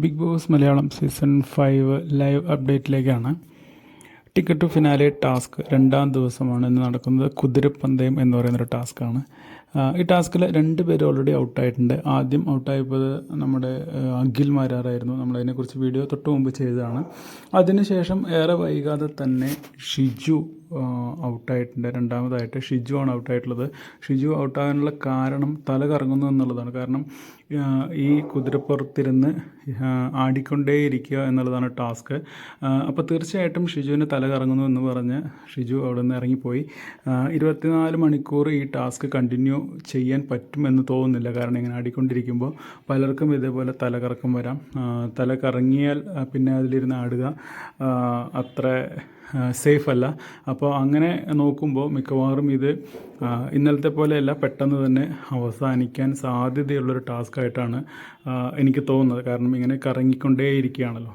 Big Boss Malayalam season 5 live അപ്ഡേറ്റിലേക്കാണ്. Ticket to finale task 2ാം ദിവസമാണ് ഇന്ന് നടക്കുന്നത്. കുതിരപ്പന്തയം എന്ന് പറയുന്നൊരു ടാസ്ക്കാണ്. ഈ ടാസ്കിൽ 2 പേര് ഓൾറെഡി ഔട്ടായിട്ടുണ്ട്. ആദ്യം ഔട്ടായപ്പോൾ നമ്മുടെ അഖിൽ മാരാറായിരുന്നു. നമ്മളതിനെക്കുറിച്ച് വീഡിയോ തൊട്ട് മുമ്പ് ചെയ്തതാണ്. അതിനുശേഷം ഏറെ വൈകാതെ തന്നെ ഷിജു ഔട്ടായിട്ടുണ്ട്. 2ാമതായിട്ട് ഷിജു ആണ് ഔട്ടായിട്ടുള്ളത്. ഷിജു ഔട്ടാകാനുള്ള കാരണം തല കറങ്ങുന്നു എന്നുള്ളതാണ്. കാരണം ഈ കുതിരപ്പുറത്തിരുന്ന് ആടിക്കൊണ്ടേയിരിക്കുക എന്നുള്ളതാണ് ടാസ്ക്. അപ്പോൾ തീർച്ചയായിട്ടും ഷിജുവിന് തല കറങ്ങുന്നു എന്ന് പറഞ്ഞ് ഷിജു അവിടെ നിന്ന് ഇറങ്ങിപ്പോയി. 24 മണിക്കൂർ ഈ ടാസ്ക് കണ്ടിന്യൂ ചെയ്യാൻ പറ്റുമെന്ന് തോന്നുന്നില്ല. കാരണം ഇങ്ങനെ ആടിക്കൊണ്ടിരിക്കുമ്പോൾ പലർക്കും ഇതേപോലെ തലകറക്കം വരാം. തല കറങ്ങിയാൽ പിന്നെ അതിലിരുന്ന് ആടുക അത്ര സേഫ് അല്ല. അപ്പോൾ അങ്ങനെ നോക്കുമ്പോൾ മിക്കവാറും ഇത് ഇന്നലത്തെ പോലെയല്ല, പെട്ടെന്ന് തന്നെ അവസാനിക്കാൻ സാധ്യതയുള്ളൊരു ടാസ്ക്കായിട്ടാണ് എനിക്ക് തോന്നുന്നത്. കാരണം ഇങ്ങനെ കറങ്ങിക്കൊണ്ടേയിരിക്കുകയാണല്ലോ.